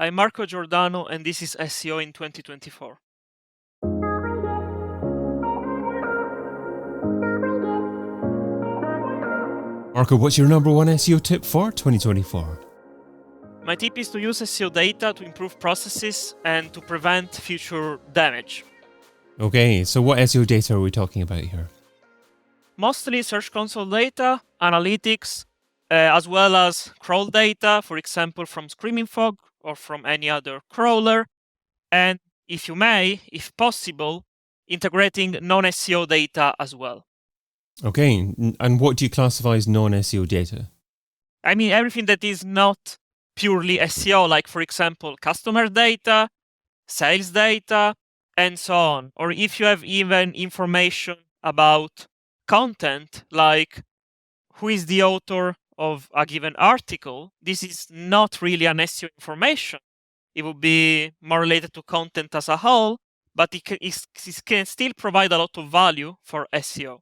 I'm Marco Giordano, and this is SEO in 2024. Marco, what's your number one SEO tip for 2024? My tip is to use SEO data to improve processes and to prevent future damage. Okay, so what SEO data are we talking about here? Mostly Search Console data, analytics, as well as crawl data, for example, from Screaming Frog or from any other crawler. And if you may, if possible, integrating non-SEO data as well. Okay, and what do you classify as non-SEO data? I mean, everything that is not purely SEO, like, for example, customer data, sales data, and so on. Or if you have even information about content, like who is the author of a given article, this is not really an SEO information. It would be more related to content as a whole, but it can still provide a lot of value for SEO.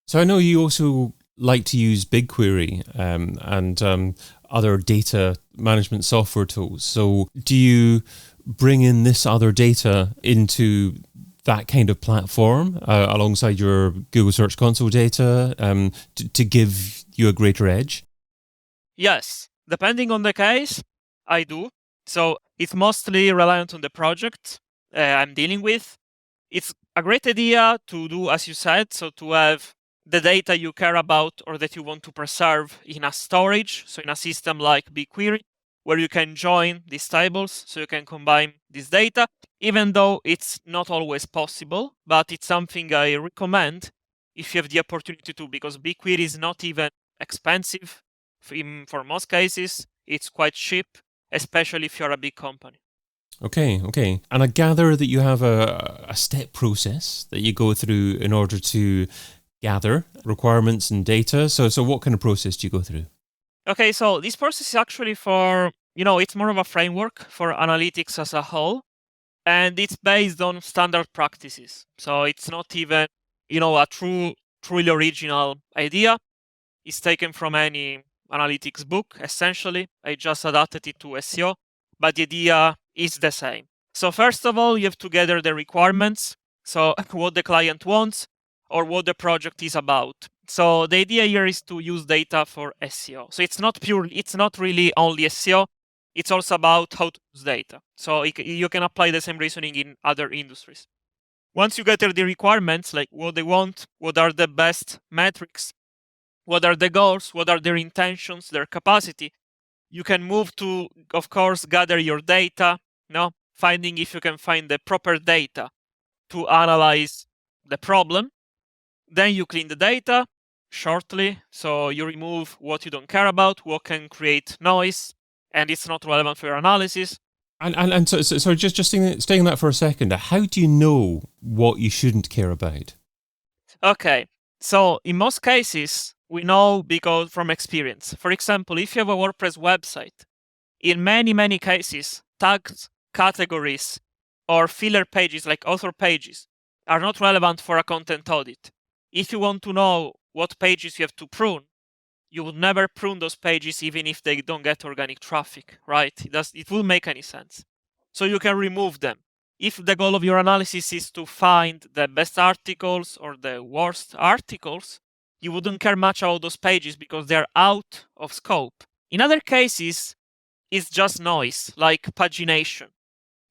So I know you also like to use BigQuery and other data management software tools. So do you bring in this other data into that kind of platform alongside your Google Search Console data to give you a greater edge? Yes, depending on the case, I do. So it's mostly reliant on the project I'm dealing with. It's a great idea to do, as you said, so to have the data you care about or that you want to preserve in a storage, so in a system like BigQuery, where you can join these tables, so you can combine this data, even though it's not always possible, but it's something I recommend if you have the opportunity to, because BigQuery is not even expensive for most cases. It's quite cheap, especially if you're a big company. Okay. And I gather that you have a step process that you go through in order to gather requirements and data. So what kind of process do you go through? Okay, so this process is actually it's more of a framework for analytics as a whole, and it's based on standard practices. So it's not even, a truly original idea. It's taken from any analytics book, essentially. I just adapted it to SEO, but the idea is the same. So first of all, you have to gather the requirements. So what the client wants or what the project is about. So the idea here is to use data for SEO. So it's not really only SEO. It's also about how to use data. So you can apply the same reasoning in other industries. Once you gather the requirements, like what they want, what are the best metrics, what are the goals, what are their intentions, their capacity, you can move to, of course, gather your data, finding if you can find the proper data to analyze the problem. Then you clean the data shortly, so you remove what you don't care about, what can create noise, and it's not relevant for your analysis. And so just staying on that for a second, how do you know what you shouldn't care about? Okay, so in most cases, we know because from experience. For example, if you have a WordPress website, in many, many cases, tags, categories, or filler pages like author pages are not relevant for a content audit. If you want to know what pages you have to prune, you would never prune those pages even if they don't get organic traffic, right? It won't make any sense. So you can remove them. If the goal of your analysis is to find the best articles or the worst articles, you wouldn't care much about those pages because they're out of scope. In other cases, it's just noise, like pagination.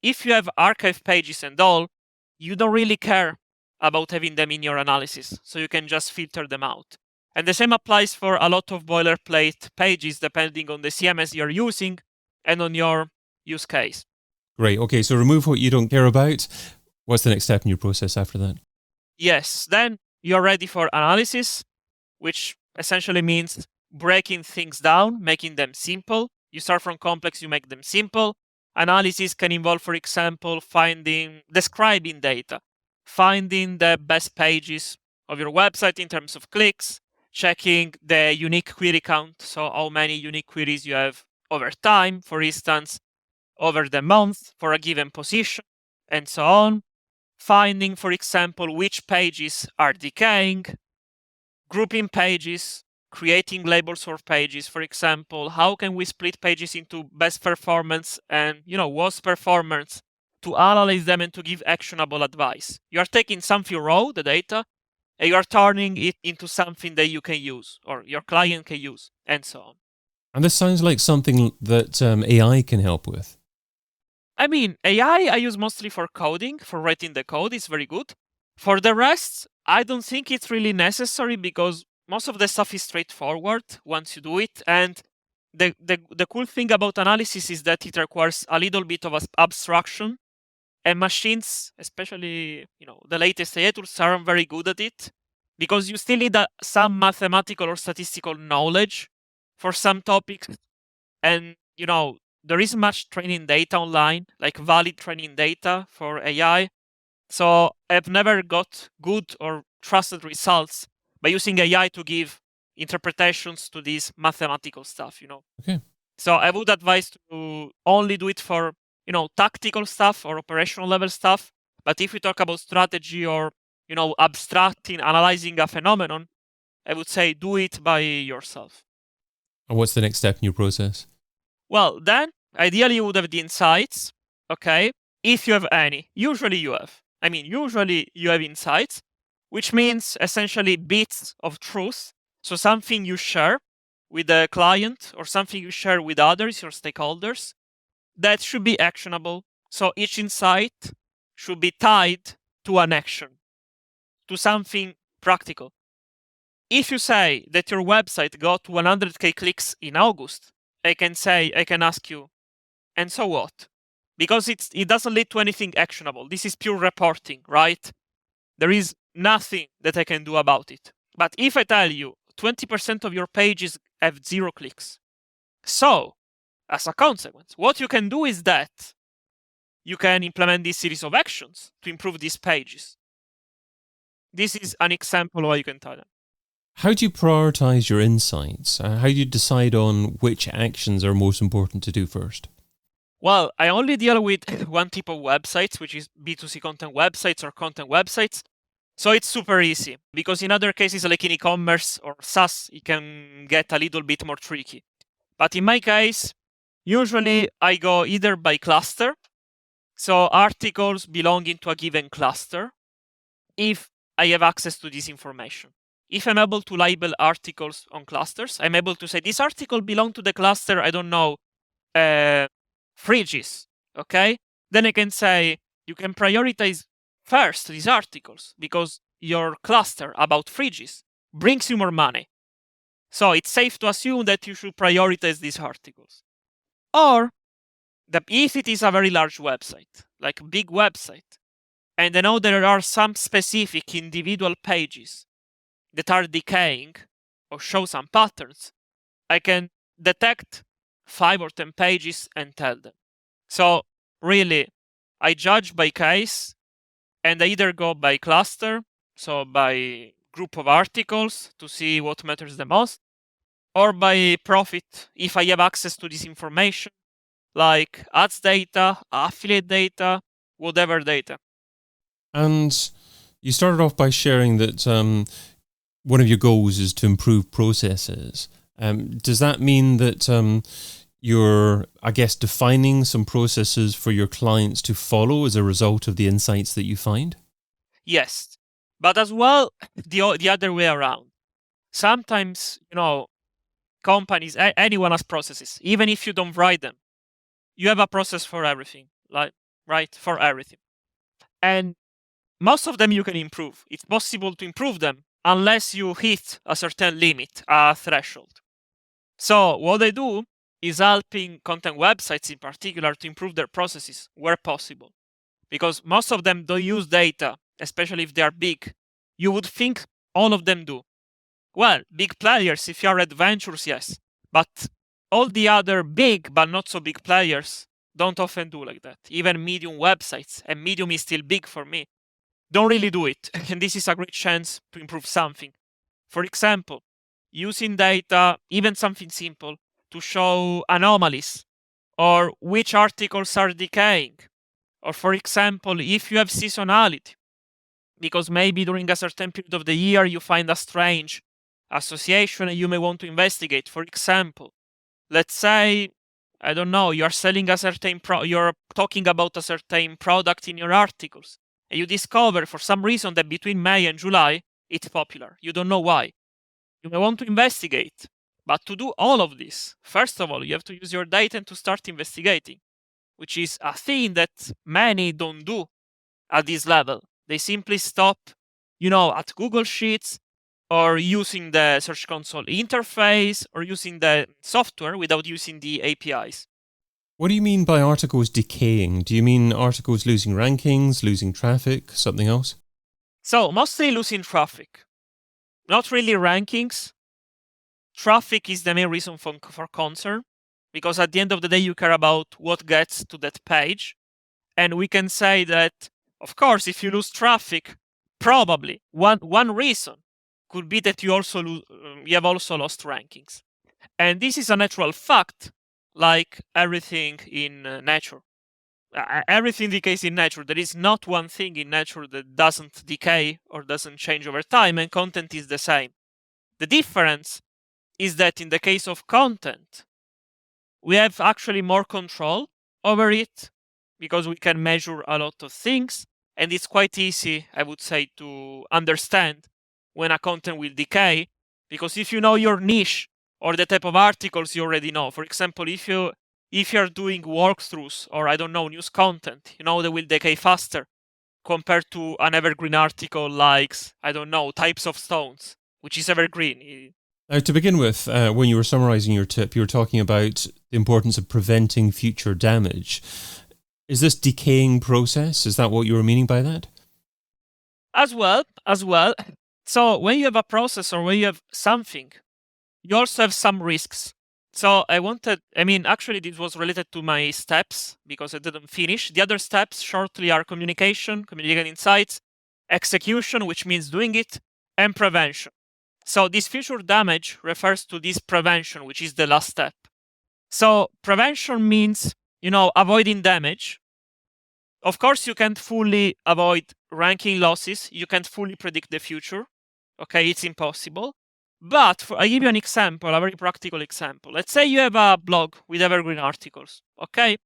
If you have archive pages and all, you don't really care about having them in your analysis, so you can just filter them out. And the same applies for a lot of boilerplate pages, depending on the CMS you're using and on your use case. Great. Okay, so remove what you don't care about. What's the next step in your process after that? Yes, then you're ready for analysis, which essentially means breaking things down, making them simple. You start from complex, you make them simple. Analysis can involve, for example, describing data, finding the best pages of your website in terms of clicks, checking the unique query count, so how many unique queries you have over time, for instance, over the month for a given position, and so on. Finding, for example, which pages are decaying, grouping pages, creating labels for pages. For example, how can we split pages into best performance and worst performance to analyze them and to give actionable advice? You are taking something raw, the data, and you are turning it into something that you can use or your client can use, and so on. And this sounds like something that AI can help with. I mean, AI I use mostly for coding, for writing the code. It's very good. For the rest, I don't think it's really necessary because most of the stuff is straightforward once you do it. And the cool thing about analysis is that it requires a little bit of abstraction. And machines, especially the latest AI tools, aren't very good at it because you still need some mathematical or statistical knowledge for some topics. And there isn't much training data online, like valid training data for AI. So I've never got good or trusted results by using AI to give interpretations to this mathematical stuff, Okay. So I would advise to only do it for, tactical stuff or operational level stuff. But if we talk about strategy or, abstracting, analyzing a phenomenon, I would say do it by yourself. And what's the next step in your process? Well, then ideally you would have the insights, okay? If you have any. Usually you have. Usually you have insights, which means essentially bits of truth. So something you share with the client or something you share with others, your stakeholders, that should be actionable. So each insight should be tied to an action, to something practical. If you say that your website got 100k clicks in August, I can ask you, and so what? Because it doesn't lead to anything actionable. This is pure reporting, right? There is nothing that I can do about it. But if I tell you 20% of your pages have 0 clicks, so as a consequence, what you can do is that you can implement this series of actions to improve these pages. This is an example of what you can tell them. How do you prioritize your insights? How do you decide on which actions are most important to do first? Well, I only deal with one type of websites, which is B2C content websites or content websites. So it's super easy because in other cases, like in e-commerce or SaaS, it can get a little bit more tricky. But in my case, usually I go either by cluster, so articles belonging to a given cluster, if I have access to this information. If I'm able to label articles on clusters, I'm able to say this article belongs to the cluster, I don't know, fridges, okay? Then I can say you can prioritize first these articles because your cluster about fridges brings you more money. So it's safe to assume that you should prioritize these articles. Or if it is a very large website, like a big website, and I know there are some specific individual pages that are decaying or show some patterns, I can detect 5 or 10 pages and tell them. So really, I judge by case, and I either go by cluster, so by group of articles to see what matters the most, or by profit if I have access to this information, like ads data, affiliate data, whatever data. And you started off by sharing that one of your goals is to improve processes. Does that mean that you're, I guess, defining some processes for your clients to follow as a result of the insights that you find? Yes, but as well, the other way around. Sometimes, companies, anyone has processes, even if you don't write them. You have a process for everything, right? For everything. And most of them you can improve. It's possible to improve them unless you hit a certain limit, a threshold. So what I do is helping content websites in particular to improve their processes where possible. Because most of them don't use data, especially if they are big. You would think all of them do. Well, big players, if you are adventures, yes. But all the other big but not so big players don't often do like that. Even medium websites, and medium is still big for me, don't really do it. And this is a great chance to improve something. For example, using data, even something simple, to show anomalies or which articles are decaying. Or for example, if you have seasonality, because maybe during a certain period of the year you find a strange association you may want to investigate. For example, let's say, I don't know, you're selling a certain you're talking about a certain product in your articles, and you discover for some reason that between May and July it's popular. You don't know why. You may want to investigate. But to do all of this, first of all, you have to use your data and to start investigating, which is a thing that many don't do at this level. They simply stop, at Google Sheets or using the Search Console interface or using the software without using the APIs. What do you mean by articles decaying? Do you mean articles losing rankings, losing traffic, something else? So mostly losing traffic. Not really rankings. Traffic is the main reason for concern, because at the end of the day, you care about what gets to that page. And we can say that, of course, if you lose traffic, probably one reason could be that you have also lost rankings. And this is a natural fact, like everything in nature. Everything decays in nature. There is not one thing in nature that doesn't decay or doesn't change over time, and content is the same. The difference is that in the case of content, we have actually more control over it because we can measure a lot of things, and it's quite easy, I would say, to understand when a content will decay, because if you know your niche or the type of articles you already know. For example, if you're doing walkthroughs or, I don't know, news content, they will decay faster compared to an evergreen article like, I don't know, types of stones, which is evergreen. Now, to begin with, when you were summarizing your tip, you were talking about the importance of preventing future damage. Is this decaying process? Is that what you were meaning by that? As well. So when you have a process or when you have something, you also have some risks. So actually this was related to my steps because I didn't finish. The other steps shortly are communicating insights, execution, which means doing it, and prevention. So this future damage refers to this prevention, which is the last step. So prevention means, avoiding damage. Of course, you can't fully avoid ranking losses. You can't fully predict the future. Okay, it's impossible. But I give you an example, a very practical example. Let's say you have a blog with evergreen articles. Okay,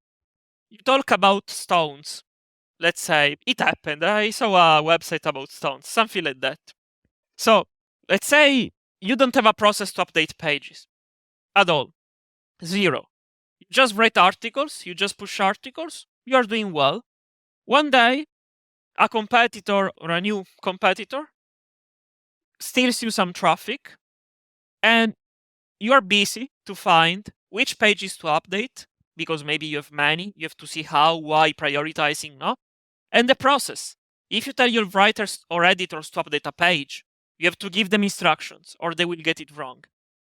you talk about stones. Let's say it happened. I saw a website about stones, something like that. So let's say you don't have a process to update pages at all. Zero. You just write articles, you just push articles, you are doing well. One day, a competitor or a new competitor steals you some traffic, and you are busy to find which pages to update, because maybe you have many, you have to see how, why, prioritizing, no? And the process. If you tell your writers or editors to update a page, you have to give them instructions or they will get it wrong.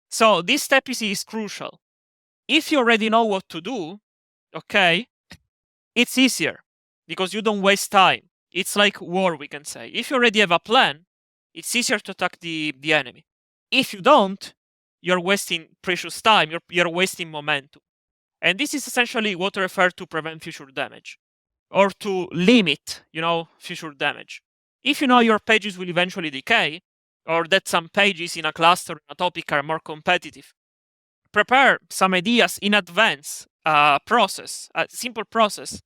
So this step is crucial. If you already know what to do, okay, it's easier because you don't waste time. It's like war, we can say. If you already have a plan, it's easier to attack the enemy. If you don't, you're wasting precious time, you're wasting momentum. And this is essentially what I refer to prevent future damage or to limit, future damage. If you know your pages will eventually decay, or that some pages in a cluster in a topic are more competitive, prepare some ideas in advance, a simple process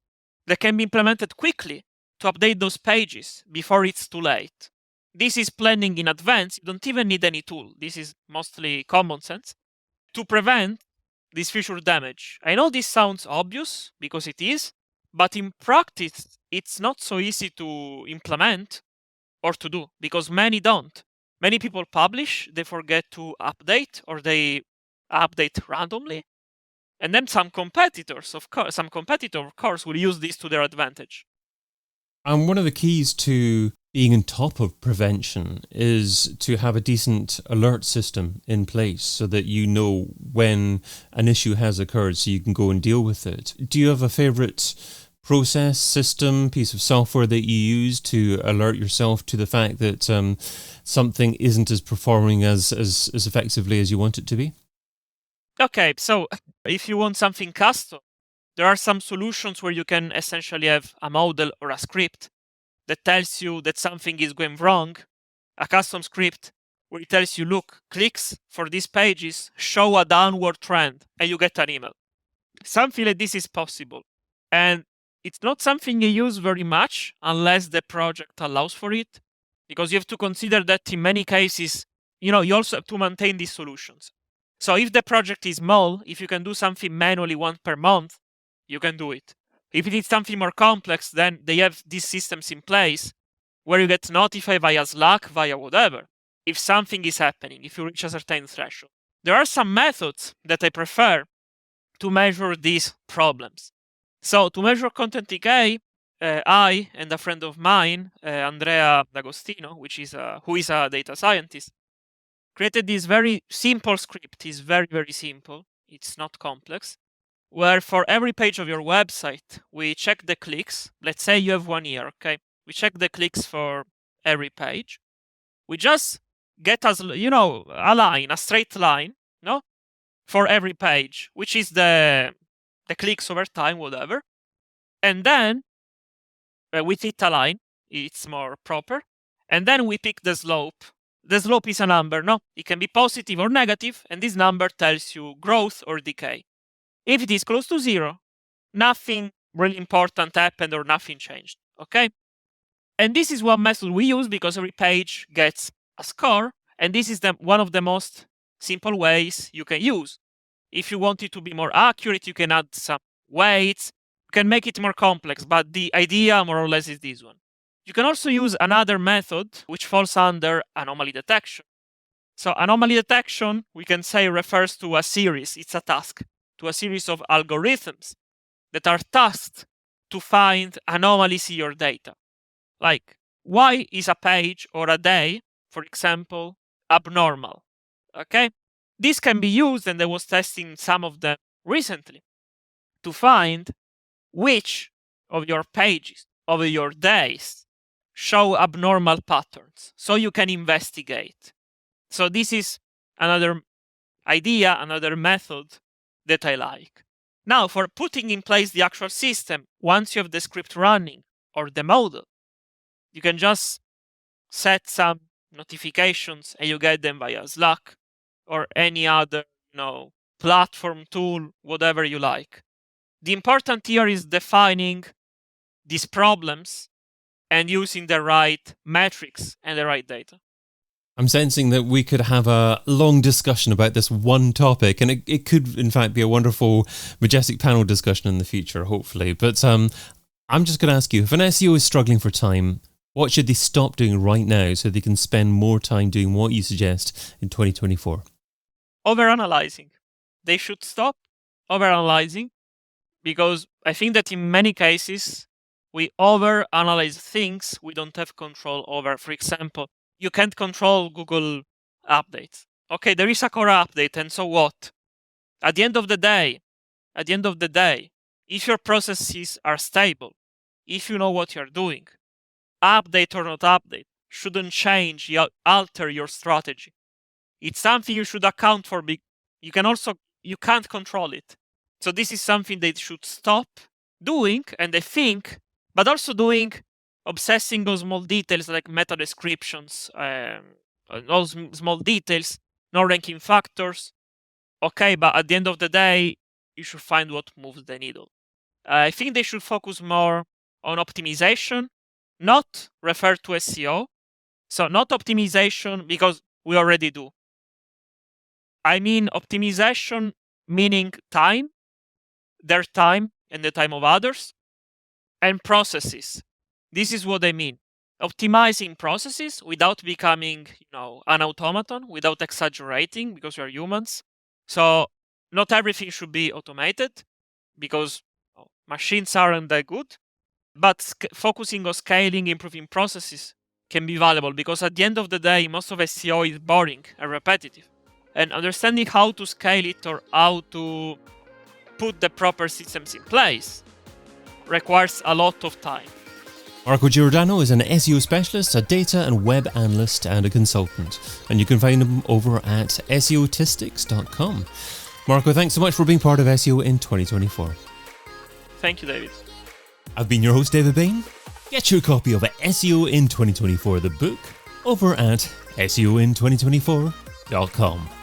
that can be implemented quickly to update those pages before it's too late. This is planning in advance. You don't even need any tool. This is mostly common sense to prevent this future damage. I know this sounds obvious because it is, but in practice, it's not so easy to implement or to do because many don't. Many people publish, they forget to update, or they update randomly. And then some competitors, of course, will use this to their advantage. And one of the keys to being on top of prevention is to have a decent alert system in place so that you know when an issue has occurred so you can go and deal with it. Do you have a favorite process, system, piece of software that you use to alert yourself to the fact that something isn't as performing as effectively as you want it to be? Okay, so if you want something custom, there are some solutions where you can essentially have a model or a script that tells you that something is going wrong, a custom script where it tells you, look, clicks for these pages show a downward trend, and you get an email. Something like this is possible. And it's not something you use very much unless the project allows for it, because you have to consider that in many cases, you also have to maintain these solutions. So if the project is small, if you can do something manually once per month, you can do it. If it is something more complex, then they have these systems in place where you get notified via Slack, via whatever, if something is happening, if you reach a certain threshold. There are some methods that I prefer to measure these problems. So to measure content decay, I and a friend of mine, Andrea D'Agostino, who is a data scientist, created this very simple script. It's very, very simple. It's not complex. Where for every page of your website, we check the clicks. Let's say you have 1 year, okay? We check the clicks for every page. We just get a line, a straight line, no? For every page, which is the clicks over time, whatever. And then we fit a line. It's more proper. And then we pick the slope. The slope is a number, no? It can be positive or negative, and this number tells you growth or decay. If it is close to 0, nothing really important happened or nothing changed, okay? And this is one method we use because every page gets a score, and this is one of the most simple ways you can use. If you want it to be more accurate, you can add some weights, you can make it more complex, but the idea more or less is this one. You can also use another method which falls under anomaly detection. So anomaly detection, we can say, refers to a series, it's a task, to a series of algorithms that are tasked to find anomalies in your data. Like, why is a page or a day, for example, abnormal? Okay? This can be used, and I was testing some of them recently, to find which of your pages, of your days, show abnormal patterns, so you can investigate. So this is another idea, another method that I like. Now, for putting in place the actual system, once you have the script running or the model, you can just set some notifications and you get them via Slack or any other, platform, tool, whatever you like. The important here is defining these problems and using the right metrics and the right data. I'm sensing that we could have a long discussion about this one topic, and it could, in fact, be a wonderful, majestic panel discussion in the future, hopefully. But I'm just going to ask you, if an SEO is struggling for time, what should they stop doing right now so they can spend more time doing what you suggest in 2024? Overanalyzing. They should stop overanalyzing, because I think that in many cases, we overanalyze things we don't have control over. For example, you can't control Google updates. Okay, there is a core update, and so what? At the end of the day, if your processes are stable, if you know what you're doing, update or not update shouldn't change, alter your strategy. It's something you should account for. You can't control it. So this is something they should stop doing, and they think, but also doing, obsessing on small details like meta descriptions, all small details, no ranking factors. Okay, but at the end of the day, you should find what moves the needle. I think they should focus more on optimization, not refer to SEO. So not optimization, because we already do. I mean optimization meaning time, their time and the time of others, and processes. This is what I mean. Optimizing processes without becoming, an automaton, without exaggerating, because we are humans. So not everything should be automated, because machines aren't that good. But focusing on scaling, improving processes can be valuable, because at the end of the day, most of SEO is boring and repetitive. And understanding how to scale it or how to put the proper systems in place requires a lot of time. Marco Giordano is an SEO specialist, a data and web analyst, and a consultant. And you can find him over at seotistics.com. Marco, thanks so much for being part of SEO in 2024. Thank you, David. I've been your host, David Bain. Get your copy of SEO in 2024, the book, over at SEOin2024.com.